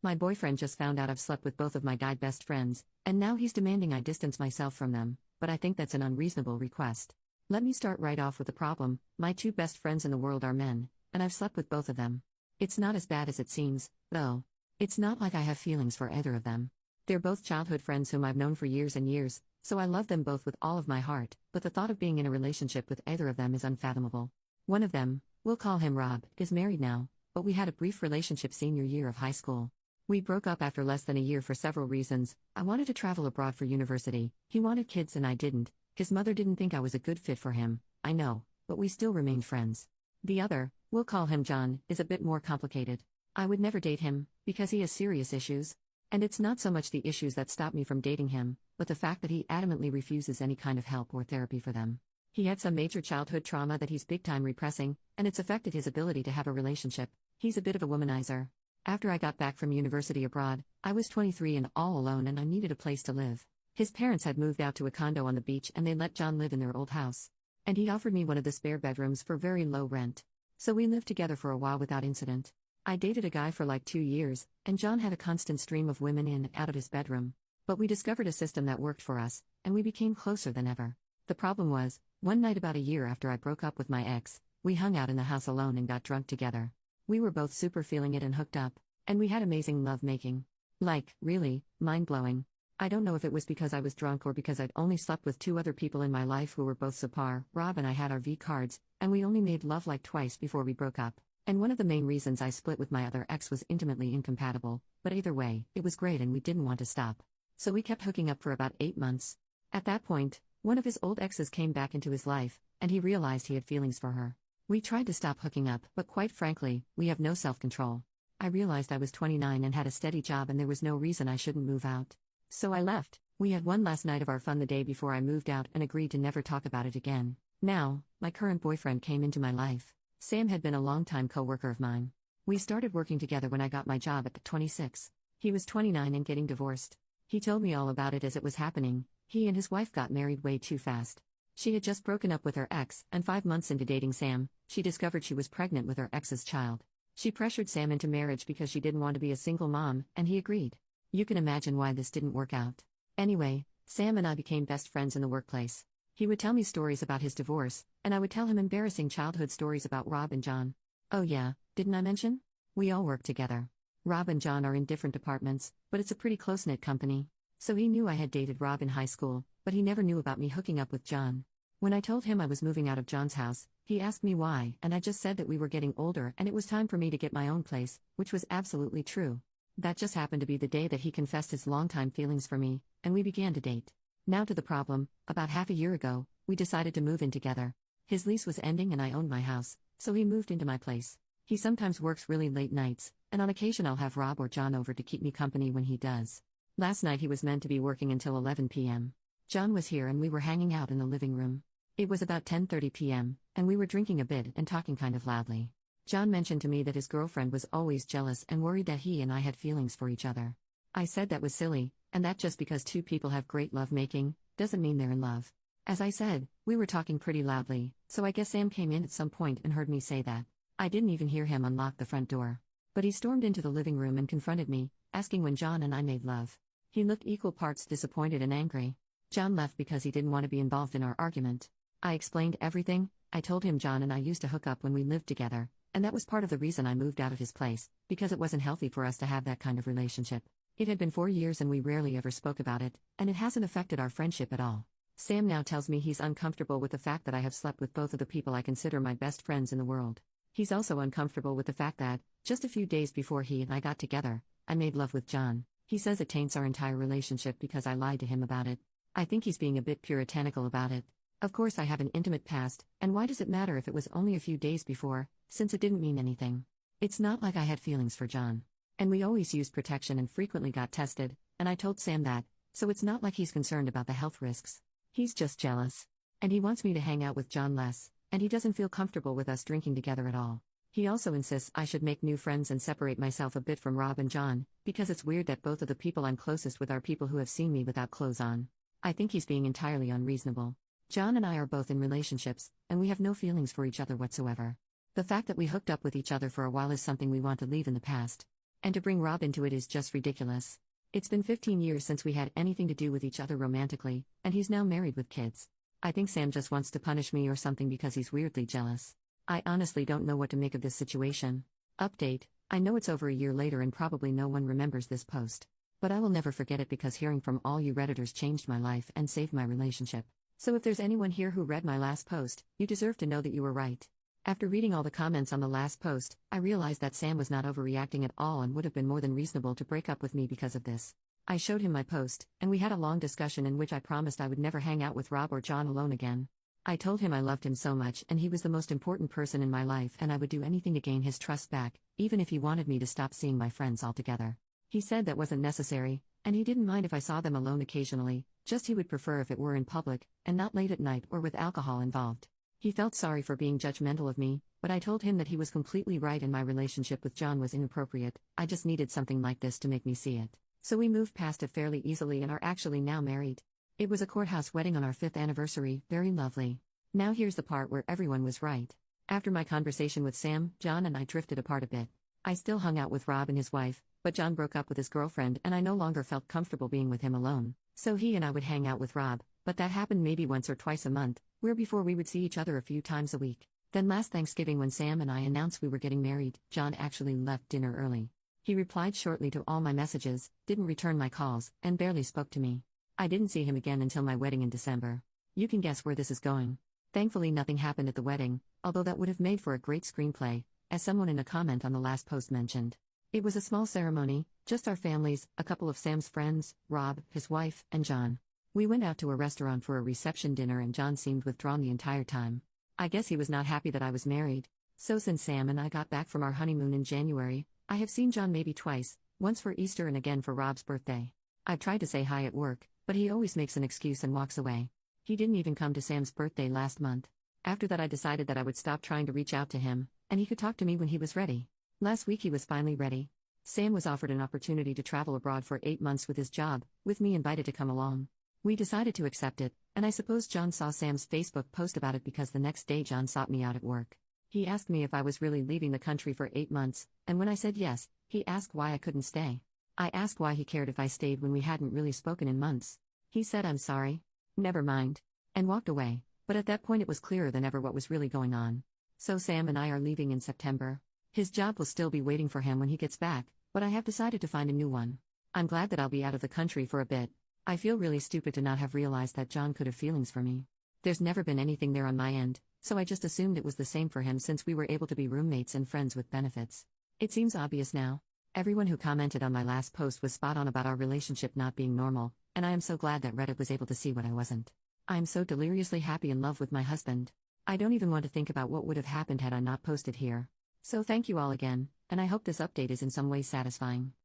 My boyfriend just found out I've slept with both of my guy best friends, and now he's demanding I distance myself from them, but I think that's an unreasonable request. Let me start right off with the problem. My two best friends in the world are men, and I've slept with both of them. It's not as bad as it seems, though. It's not like I have feelings for either of them. They're both childhood friends whom I've known for years and years, so I love them both with all of my heart, but the thought of being in a relationship with either of them is unfathomable. One of them, we'll call him Rob, is married now, but we had a brief relationship senior year of high school. We broke up after less than a year for several reasons. I wanted to travel abroad for university, he wanted kids and I didn't, his mother didn't think I was a good fit for him, I know, but we still remained friends. The other, we'll call him John, is a bit more complicated. I would never date him, because he has serious issues. And it's not so much the issues that stop me from dating him, but the fact that he adamantly refuses any kind of help or therapy for them. He had some major childhood trauma that he's big time repressing, and it's affected his ability to have a relationship. He's a bit of a womanizer. After I got back from university abroad, I was 23 and all alone and I needed a place to live. His parents had moved out to a condo on the beach and they let John live in their old house. And he offered me one of the spare bedrooms for very low rent. So we lived together for a while without incident. I dated a guy for like 2 years, and John had a constant stream of women in and out of his bedroom. But we discovered a system that worked for us, and we became closer than ever. The problem was, one night about a year after I broke up with my ex, we hung out in the house alone and got drunk together. We were both super feeling it and hooked up, and we had amazing love making. Like, really, mind-blowing. I don't know if it was because I was drunk or because I'd only slept with 2 other people in my life who were both subpar. Rob and I had our V cards, and we only made love like twice before we broke up. And one of the main reasons I split with my other ex was intimately incompatible, but either way, it was great and we didn't want to stop. So we kept hooking up for about 8 months. At that point, one of his old exes came back into his life, and he realized he had feelings for her. We tried to stop hooking up, but quite frankly, we have no self-control. I realized I was 29 and had a steady job and there was no reason I shouldn't move out. So I left. We had one last night of our fun the day before I moved out and agreed to never talk about it again. Now, my current boyfriend came into my life. Sam had been a long-time co-worker of mine. We started working together when I got my job at 26. He was 29 and getting divorced. He told me all about it as it was happening. He and his wife got married way too fast. She had just broken up with her ex, and 5 months into dating Sam, she discovered she was pregnant with her ex's child. She pressured Sam into marriage because she didn't want to be a single mom, and he agreed. You can imagine why this didn't work out. Anyway, Sam and I became best friends in the workplace. He would tell me stories about his divorce, and I would tell him embarrassing childhood stories about Rob and John. Oh yeah, didn't I mention? We all work together. Rob and John are in different departments, but it's a pretty close-knit company. So he knew I had dated Rob in high school, but he never knew about me hooking up with John. When I told him I was moving out of John's house, he asked me why, and I just said that we were getting older and it was time for me to get my own place, which was absolutely true. That just happened to be the day that he confessed his longtime feelings for me, and we began to date. Now to the problem. About half a year ago, we decided to move in together. His lease was ending and I owned my house, so he moved into my place. He sometimes works really late nights, and on occasion I'll have Rob or John over to keep me company when he does. Last night he was meant to be working until 11 p.m. John was here and we were hanging out in the living room. It was about 10:30 p.m., and we were drinking a bit and talking kind of loudly. John mentioned to me that his girlfriend was always jealous and worried that he and I had feelings for each other. I said that was silly, and that just because 2 people have great lovemaking, doesn't mean they're in love. As I said, we were talking pretty loudly, so I guess Sam came in at some point and heard me say that. I didn't even hear him unlock the front door. But he stormed into the living room and confronted me, asking when John and I made love. He looked equal parts disappointed and angry. John left because he didn't want to be involved in our argument. I explained everything. I told him John and I used to hook up when we lived together, and that was part of the reason I moved out of his place, because it wasn't healthy for us to have that kind of relationship. It had been 4 years and we rarely ever spoke about it, and it hasn't affected our friendship at all. Sam now tells me he's uncomfortable with the fact that I have slept with both of the people I consider my best friends in the world. He's also uncomfortable with the fact that, just a few days before he and I got together, I made love with John. He says it taints our entire relationship because I lied to him about it. I think he's being a bit puritanical about it. Of course I have an intimate past, and why does it matter if it was only a few days before, since it didn't mean anything? It's not like I had feelings for John. And we always used protection and frequently got tested, and I told Sam that, so it's not like he's concerned about the health risks. He's just jealous. And he wants me to hang out with John less, and he doesn't feel comfortable with us drinking together at all. He also insists I should make new friends and separate myself a bit from Rob and John, because it's weird that both of the people I'm closest with are people who have seen me without clothes on. I think he's being entirely unreasonable. John and I are both in relationships, and we have no feelings for each other whatsoever. The fact that we hooked up with each other for a while is something we want to leave in the past. And to bring Rob into it is just ridiculous. It's been 15 years since we had anything to do with each other romantically, and he's now married with kids. I think Sam just wants to punish me or something because he's weirdly jealous. I honestly don't know what to make of this situation. Update: I know it's over a year later and probably no one remembers this post. But I will never forget it because hearing from all you Redditors changed my life and saved my relationship. So if there's anyone here who read my last post, you deserve to know that you were right. After reading all the comments on the last post, I realized that Sam was not overreacting at all and would have been more than reasonable to break up with me because of this. I showed him my post, and we had a long discussion in which I promised I would never hang out with Rob or John alone again. I told him I loved him so much and he was the most important person in my life and I would do anything to gain his trust back, even if he wanted me to stop seeing my friends altogether. He said that wasn't necessary, and he didn't mind if I saw them alone occasionally, just he would prefer if it were in public, and not late at night or with alcohol involved. He felt sorry for being judgmental of me, but I told him that he was completely right and my relationship with John was inappropriate. I just needed something like this to make me see it. So we moved past it fairly easily and are actually now married. It was a courthouse wedding on our 5th anniversary, very lovely. Now here's the part where everyone was right. After my conversation with Sam, John and I drifted apart a bit. I still hung out with Rob and his wife, but John broke up with his girlfriend and I no longer felt comfortable being with him alone. So he and I would hang out with Rob, but that happened maybe once or twice a month, where before we would see each other a few times a week. Then last Thanksgiving when Sam and I announced we were getting married, John actually left dinner early. He replied shortly to all my messages, didn't return my calls, and barely spoke to me. I didn't see him again until my wedding in December. You can guess where this is going. Thankfully nothing happened at the wedding, although that would have made for a great screenplay, as someone in a comment on the last post mentioned. It was a small ceremony, just our families, a couple of Sam's friends, Rob, his wife, and John. We went out to a restaurant for a reception dinner and John seemed withdrawn the entire time. I guess he was not happy that I was married. So since Sam and I got back from our honeymoon in January, I have seen John maybe twice, once for Easter and again for Rob's birthday. I've tried to say hi at work, but he always makes an excuse and walks away. He didn't even come to Sam's birthday last month. After that I decided that I would stop trying to reach out to him, and he could talk to me when he was ready. Last week he was finally ready. Sam was offered an opportunity to travel abroad for 8 months with his job, with me invited to come along. We decided to accept it, and I suppose John saw Sam's Facebook post about it because the next day John sought me out at work. He asked me if I was really leaving the country for 8 months, and when I said yes, he asked why I couldn't stay. I asked why he cared if I stayed when we hadn't really spoken in months. He said I'm sorry. Never mind. And walked away, but at that point it was clearer than ever what was really going on. So Sam and I are leaving in September. His job will still be waiting for him when he gets back, but I have decided to find a new one. I'm glad that I'll be out of the country for a bit. I feel really stupid to not have realized that John could have feelings for me. There's never been anything there on my end, so I just assumed it was the same for him since we were able to be roommates and friends with benefits. It seems obvious now. Everyone who commented on my last post was spot on about our relationship not being normal, and I am so glad that Reddit was able to see what I wasn't. I am so deliriously happy in love with my husband. I don't even want to think about what would have happened had I not posted here. So thank you all again, and I hope this update is in some way satisfying.